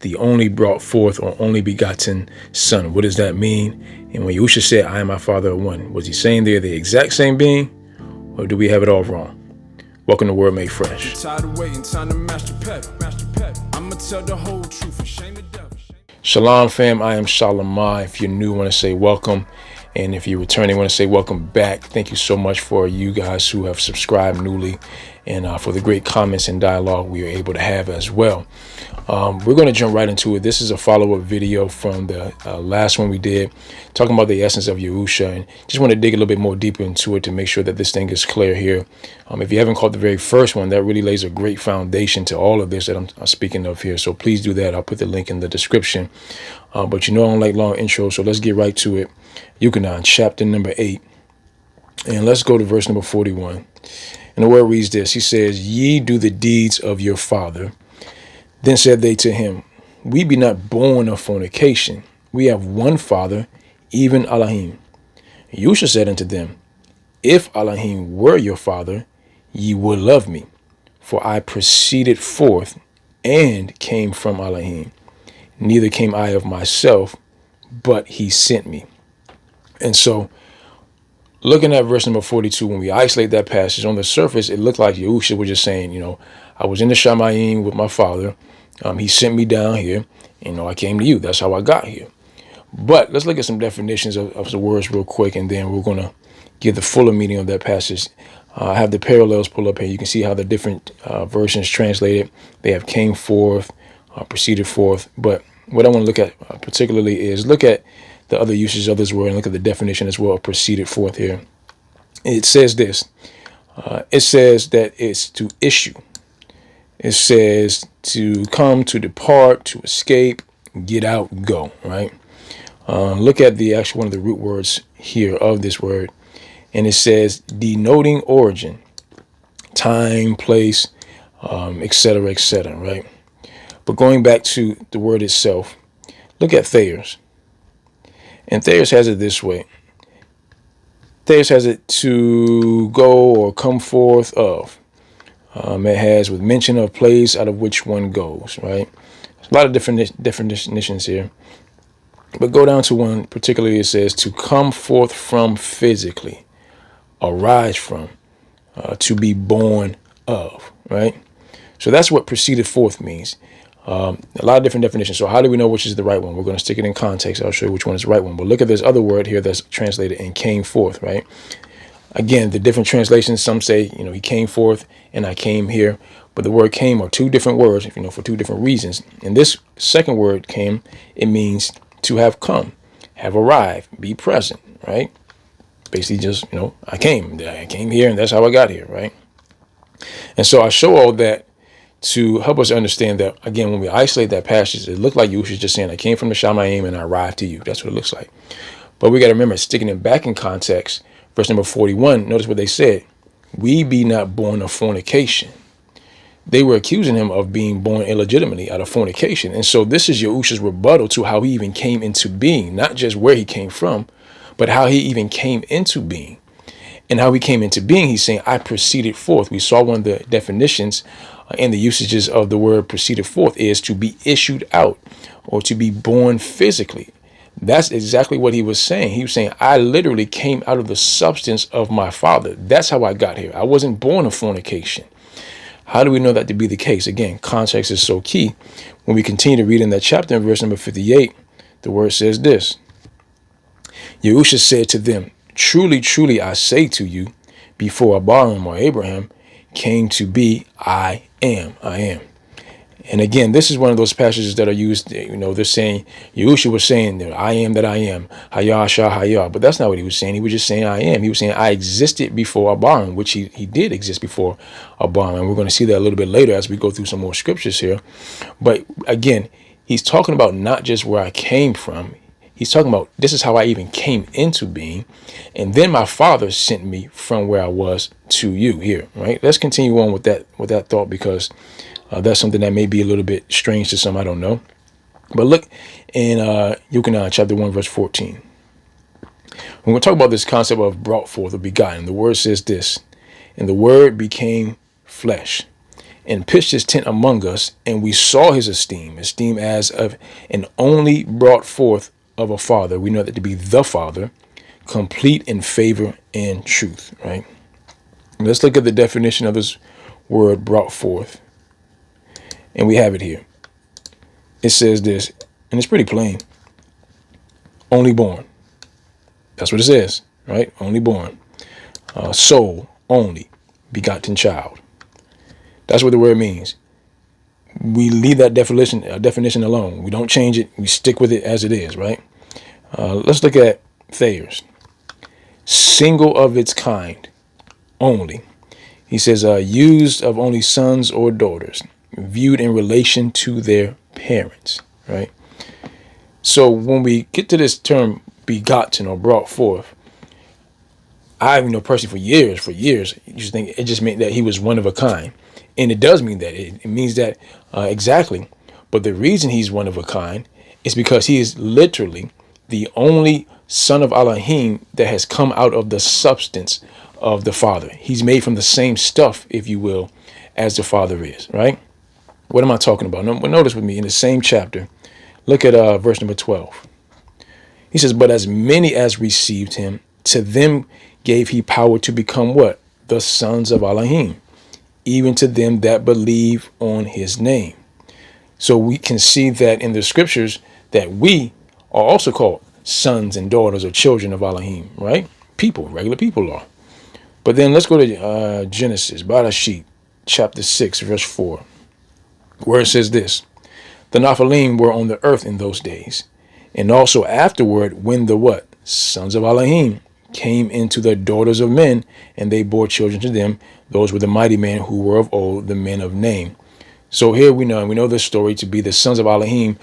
the only brought forth or only begotten son. What does that mean? And when Yahusha said, I and my Father are one, was he saying they're the exact same being, or do we have it all wrong? Welcome to Word Made Fresh. Shalom, fam. I am Shalamah. If you're new, I want to say welcome. And if you're returning, I want to say welcome back. Thank you so much for you guys who have subscribed newly and for the great comments and dialogue we are able to have as well. We're going to jump right into it. This is a follow-up video from the last one we did, talking about the essence of Yahusha, and just want to dig a little bit more deeper into it to make sure that this thing is clear here. If you haven't caught the very first one, that really lays a great foundation to all of this that I'm speaking of here. So please do that. I'll put the link in the description. But you know I don't like long intros, so let's get right to it. Untitled Chapter number 8. And let's go to verse number 41. And the word reads this. He says, Ye do the deeds of your father. Then said they to him, We be not born of fornication. We have one Father, even Alahaym. Yahusha said unto them, If Alahaym were your father, ye would love me, for I proceeded forth and came from Alahaym. Neither came I of myself, but he sent me. And so, looking at verse number 42, when we isolate that passage, on the surface, it looked like Yahusha was just saying, I was in the Shamayim with my father. He sent me down here. I came to you. That's how I got here. But let's look at some definitions of the words real quick, and then we're going to give the fuller meaning of that passage. I have the parallels pulled up here. You can see how the different versions translate it. They have came forth, proceeded forth. But what I want to look at particularly is look at the other uses of this word and look at the definition as well of proceeded forth here. It says this. It says that it's to issue. It says to come, to depart, to escape, get out, go, right? Look at the actual one of the root words here of this word. And it says denoting origin, time, place, etc., right? But going back to the word itself, look at Thayer's. And Thayer's has it this way. Thayer's has it to go or come forth of. It has with mention of place out of which one goes, right? There's a lot of different definitions here. But go down to one, particularly it says to come forth from physically, arise from, to be born of, right? So that's what proceeded forth means. A lot of different definitions. So how do we know which is the right one? We're going to stick it in context. I'll show you which one is the right one. But look at this other word here that's translated and came forth, right? Again, the different translations, some say, he came forth and I came here. But the word came are two different words, for two different reasons. And this second word came, it means to have come, have arrived, be present, right? Basically just, I came here and that's how I got here, right? And so I show all that to help us understand that, again, when we isolate that passage, it looked like Yahusha just saying, I came from the Shamayim and I arrived to you. That's what it looks like. But we got to remember, sticking it back in context, verse number 41, notice what they said. We be not born of fornication. They were accusing him of being born illegitimately out of fornication. And so this is Yahusha's rebuttal to how he even came into being, not just where he came from, but how he even came into being. And how he came into being, he's saying, I proceeded forth. We saw one of the definitions and the usages of the word proceeded forth is to be issued out or to be born physically. That's exactly what he was saying. He was saying, I literally came out of the substance of my father. That's how I got here. I wasn't born of fornication. How do we know that to be the case? Again, context is so key. When we continue to read in that chapter in verse number 58, the word says this. Yahusha said to them, Truly, truly, I say to you, before Abraham or Abraham came to be, I am. And again, this is one of those passages that are used, they're saying, Yahusha was saying that I am, Hayah, Hayah. But that's not what he was saying. He was just saying I am. He was saying I existed before Abraham, which he did exist before Abraham. And we're going to see that a little bit later as we go through some more scriptures here. But again, he's talking about not just where I came from. He's talking about this is how I even came into being. And then my father sent me from where I was to you here, right? Let's continue on with that thought because that's something that may be a little bit strange to some. I don't know. But look in Untitled chapter 1, verse 14. When we talk about this concept of brought forth or begotten, the word says this, and the word became flesh and pitched his tent among us, and we saw his esteem as of an only brought forth of a father. We know that to be the Father, complete in favor and truth, right? Let's look at the definition of this word brought forth. And we have it here. It says this, and it's pretty plain. Only born. That's what it says, right? Only born. Soul, only, begotten child. That's what the word means. We leave that definition alone. We don't change it. We stick with it as it is, right? Let's look at Thayer's. Single of its kind, only. He says, used of only sons or daughters, viewed in relation to their parents, right? So when we get to this term begotten or brought forth, I personally for years, used to think it just meant that he was one of a kind. And it does mean that. It means that exactly. But the reason he's one of a kind is because he is literally the only son of Alahaym that has come out of the substance of the Father. He's made from the same stuff, if you will, as the Father is, right? What am I talking about? Notice with me in the same chapter. Look at verse number 12. He says, but as many as received him, to them gave he power to become what? The sons of Alahaym, even to them that believe on his name. So we can see that in the scriptures that we are also called sons and daughters or children of Alahaym, right? People, regular people are. But then let's go to Genesis, Barashit, chapter 6, verse 4, where it says this. The Nephilim were on the earth in those days, and also afterward when the what? Sons of Alahaym came into the daughters of men, and they bore children to them. Those were the mighty men who were of old, the men of name. So here we know this story to be the sons of Alahaym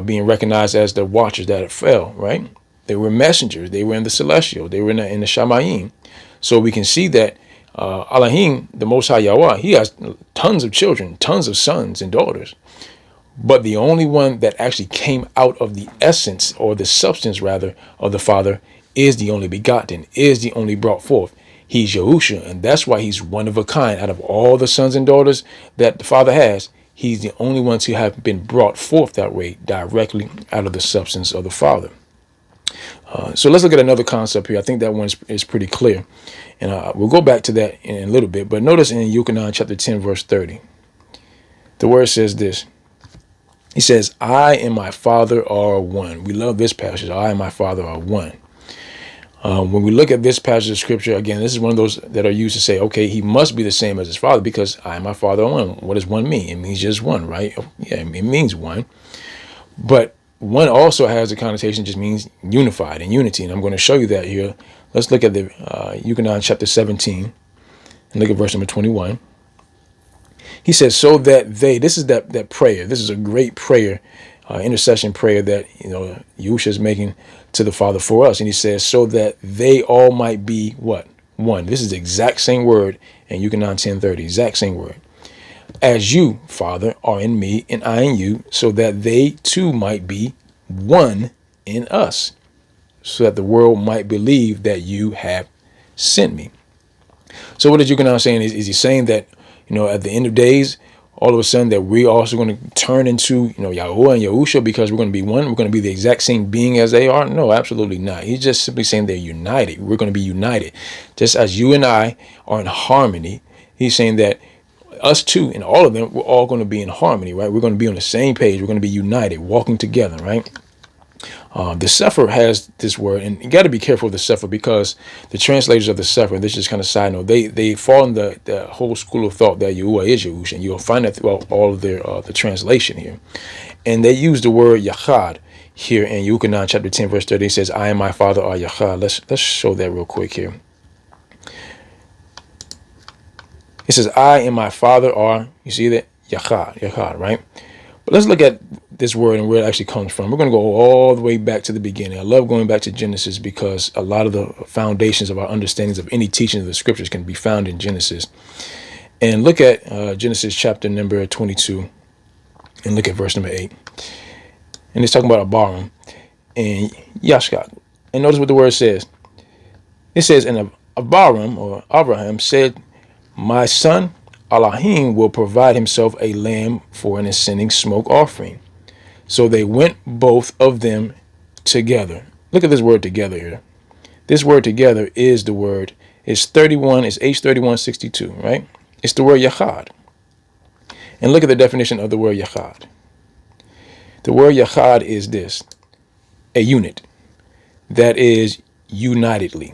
being recognized as the watchers that fell, right? They were messengers. They were in the celestial. They were in the Shamayim. So we can see that Alahaym, the Most High Yahweh, he has tons of children, tons of sons and daughters. But the only one that actually came out of the essence, or the substance rather, of the Father is the only begotten, is the only brought forth. He's Yahusha, and that's why he's one of a kind. Out of all the sons and daughters that the Father has, he's the only ones who have been brought forth that way, directly out of the substance of the Father. So let's look at another concept here. I think that one is pretty clear. And we'll go back to that in a little bit. But notice in Yuchanan chapter 10, verse 30, the word says this. He says, I and my Father are one. We love this passage. I and my Father are one. When we look at this passage of scripture, again, this is one of those that are used to say, okay, he must be the same as his Father because I and my Father are one. What does one mean? It means just one, right? Yeah, it means one. But one also has a connotation, just means unified and unity. And I'm going to show you that here. Let's look at the Yuchanan chapter 17 and look at verse number 21. He says, so that they, this is that prayer. This is a great prayer, intercession prayer that, Yahusha is making to the Father for us. And he says, so that they all might be what? One. This is the exact same word in Yuchanan 10:30, exact same word. As you, Father, are in me and I in you, so that they too might be one in us, so that the world might believe that you have sent me. So what is Yuchanan saying? Is he saying that, at the end of days, all of a sudden that we're also going to turn into, Yahuwah and Yahusha because we're going to be one? We're going to be the exact same being as they are? No, absolutely not. He's just simply saying they're united. We're going to be united. Just as you and I are in harmony, he's saying that us too, and all of them, we're all going to be in harmony, right? We're going to be on the same page. We're going to be united, walking together, right? The Sefer has this word, and you got to be careful of the Sefer because the translators of the Sefer, this is kind of side note, they fall in the whole school of thought that Yahuwah is Yahusha, and you'll find that throughout all of their the translation here. And they use the word Yachad here in Yuchanan chapter 10, verse 30. It says, I and my Father are Yachad. Let's show that real quick here. It says, I and my Father are, you see that? Yachad, right? But let's look at this word and where it actually comes from. We're going to go all the way back to the beginning. I love going back to Genesis because a lot of the foundations of our understandings of any teaching of the scriptures can be found in Genesis. And look at Genesis chapter number 22 and look at verse number 8. And it's talking about Abarim and Yashkat. And notice what the word says. It says, and Abarim or Abraham said, my son, Alahaym will provide himself a lamb for an ascending smoke offering. So they went both of them together. Look at this word together here. This word together is the word, it's 31, it's H3162, right? It's the word yachad. And look at the definition of the word yachad. The word yachad is this: a unit that is unitedly,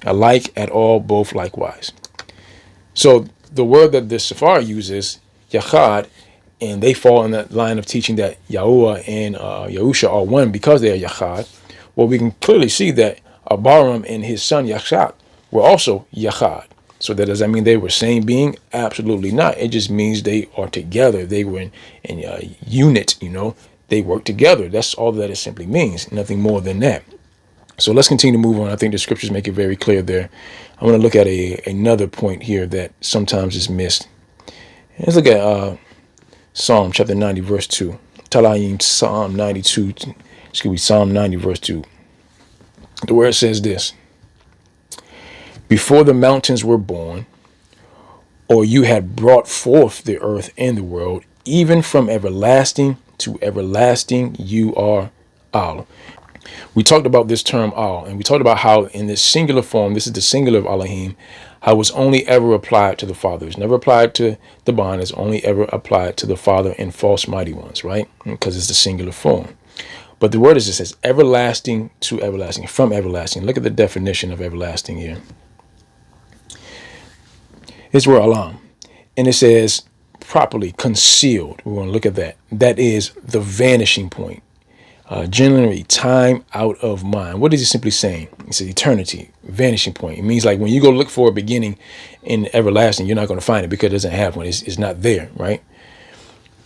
alike at all, both likewise. So the word that the Safar uses, yachad, and they fall in that line of teaching that Yahuwah and Yahusha are one because they are yachad. Well, we can clearly see that Abaram and his son Yachad were also yachad. So that does that mean they were same being? Absolutely not. It just means they are together. They were in a unit, They work together. That's all that it simply means. Nothing more than that. So let's continue to move on. I think the scriptures make it very clear there. I want to look at another point here that sometimes is missed. Let's look at Psalm chapter 90, verse 2. Alahaym, Psalm 92, Psalm 90, verse 2. The word says this: before the mountains were born, or you had brought forth the earth and the world, even from everlasting to everlasting, you are Al. We talked about this term Al, and we talked about how in this singular form, this is the singular of Alahaym, how it's only ever applied to the Father. It's never applied to the bond. It's only ever applied to the Father and false mighty ones, right? Because it's the singular form. But the word is, it says everlasting to everlasting, from everlasting. Look at the definition of everlasting here. It's word Alam. And it says properly concealed. We want to look at that. That is the vanishing point. Generally, time out of mind. What is he simply saying? He says eternity, vanishing point. It means like when you go look for a beginning in everlasting, you're not going to find it because it doesn't have one. It's not there, right?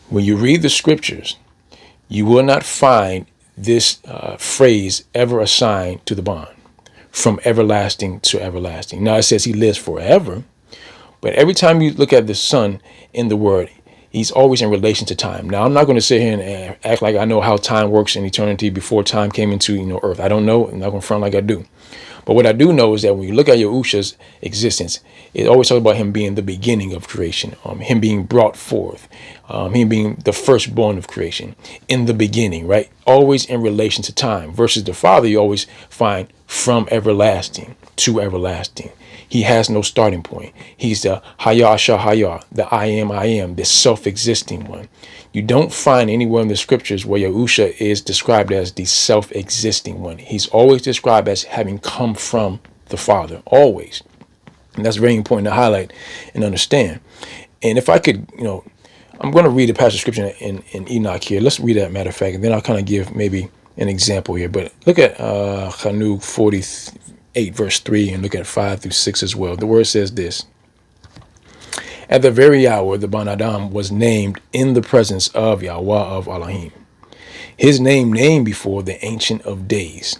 When you read the scriptures, you will not find this phrase ever assigned to the bond, from everlasting to everlasting. Now it says he lives forever, but every time you look at the Son in the word, he's always in relation to time. Now I'm not going to sit here and act like I know how time works in eternity before time came into earth. I don't know. I'm not going to front like I do. But what I do know is that when you look at Yahusha's existence, it always talks about him being the beginning of creation, him being brought forth, him being the firstborn of creation, in the beginning, right? Always in relation to time. Versus the Father, you always find from everlasting to everlasting. He has no starting point. He's the Hayah Hayah, the I am, the self-existing one. You don't find anywhere in the scriptures where Yahusha is described as the self-existing one. He's always described as having come from the Father, always. And that's very important to highlight and understand. And if I could, I'm going to read a passage of scripture in Enoch here. Let's read that, matter of fact, and then I'll kind of give maybe an example here. But look at Chanuk 48, verse 3, and look at 5 through 6 as well. The word says this: at the very hour, the Ban Adam was named in the presence of Yahweh of Alahaym. His name named before the Ancient of Days.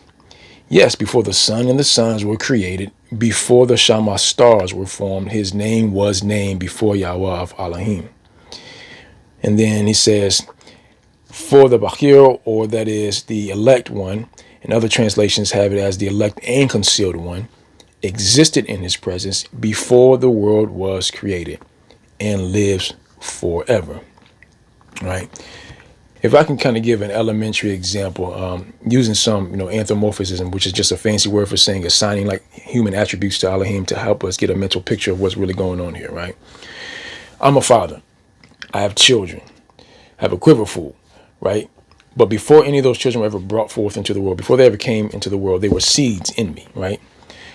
Yes, before the sun and the suns were created, before the Shama stars were formed, his name was named before Yahweh of Alahaym. And then he says, for the Bakir, or that is the elect one, and other translations have it as the elect and concealed one, existed in his presence before the world was created and lives forever. Right? If I can kind of give an elementary example, using some, anthropomorphism, which is just a fancy word for saying assigning like human attributes to Alahaym to help us get a mental picture of what's really going on here, right? I'm a father. I have children. I have a quiverful, right? But before any of those children were ever brought forth into the world, before they ever came into the world, they were seeds in me, right?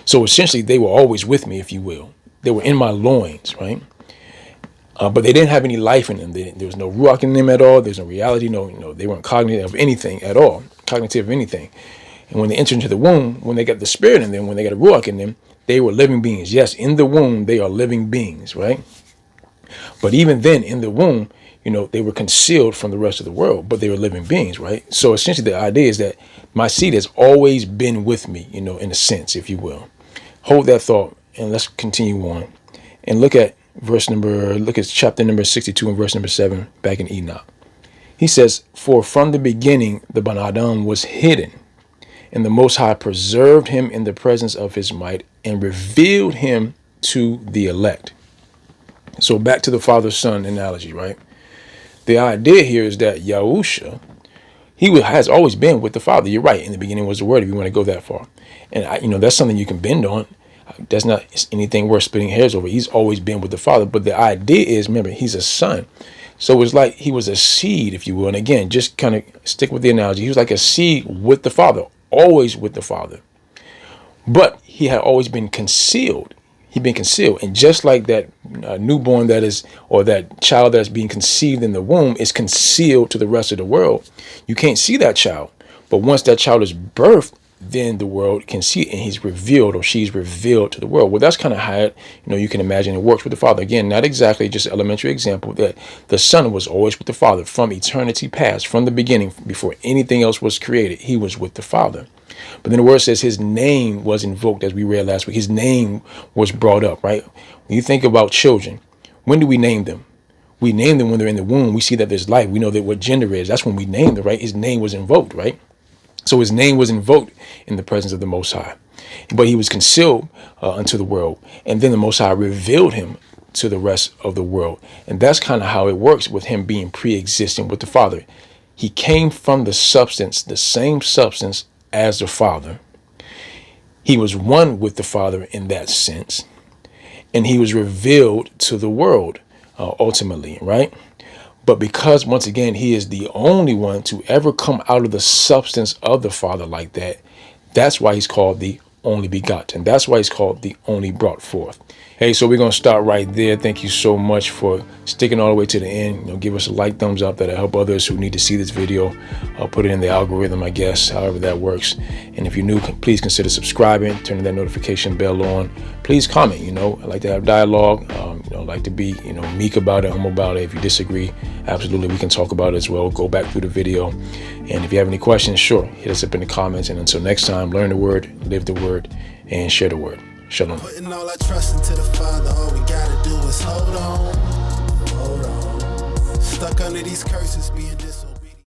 So essentially, they were always with me, if you will. They were in my loins, right? But they didn't have any life in them. There was no ruach in them at all. There's no reality. No, they weren't cognitive of anything at all. Cognitive of anything. And when they entered into the womb, when they got the spirit in them, when they got a ruach in them, they were living beings. Yes, in the womb, they are living beings, right? But even then, in the womb, they were concealed from the rest of the world, but they were living beings, right? So essentially, the idea is that my seed has always been with me, in a sense, if you will. Hold that thought, and let's continue on and look at chapter number 62 and verse number 7 back in Enoch. He says, for from the beginning the Ban Adam was hidden, and the Most High preserved him in the presence of his might and revealed him to the elect. So back to the father-son analogy, right? The idea here is that Yahusha, has always been with the Father. You're right. In the beginning was the Word, if you want to go that far. And, that's something you can bend on. That's not anything worth splitting hairs over. He's always been with the Father. But the idea is, remember, he's a son. So it's like he was a seed, if you will. And again, just kind of stick with the analogy. He was like a seed with the Father, always with the Father. But he had always been concealed. He'd been concealed. And just like that newborn that is, or that child that's being conceived in the womb is concealed to the rest of the world, you can't see that child. But once that child is birthed, then the world can see it, and he's revealed, or she's revealed to the world. Well, that's kind of how you can imagine it works with the Father. Again, not exactly just an elementary example, that the Son was always with the Father from eternity past, from the beginning, before anything else was created. He was with the Father. But then the word says his name was invoked, as we read last week. His name was brought up, right? When you think about children, when do we name them? We name them when they're in the womb. We see that there's life. We know that what gender is. That's when we name them, right? His name was invoked, right? So his name was invoked in the presence of the Most High. But he was concealed unto the world. And then the Most High revealed him to the rest of the world. And that's kind of how it works with him being pre-existing with the Father. He came from the substance, the same substance as the Father. He was one with the Father in that sense. And he was revealed to the world ultimately, right? But because, once again, he is the only one to ever come out of the substance of the Father like that, that's why he's called the only begotten. That's why he's called the only brought forth. Hey, so we're going to start right there. Thank you so much for sticking all the way to the end. Give us a like, thumbs up. That'll help others who need to see this video. I'll put it in the algorithm, I guess, however that works. And if you're new, please consider subscribing, turning that notification bell on. Please comment. I like to have dialogue. Like to be, meek about it, humble about it. If you disagree, absolutely, we can talk about it as well. Go back through the video. And if you have any questions, sure, hit us up in the comments. And until next time, learn the word, live the word, and share the word. Shalom. Putting all our trust into the Father, all we gotta do is hold on. Stuck under these curses, being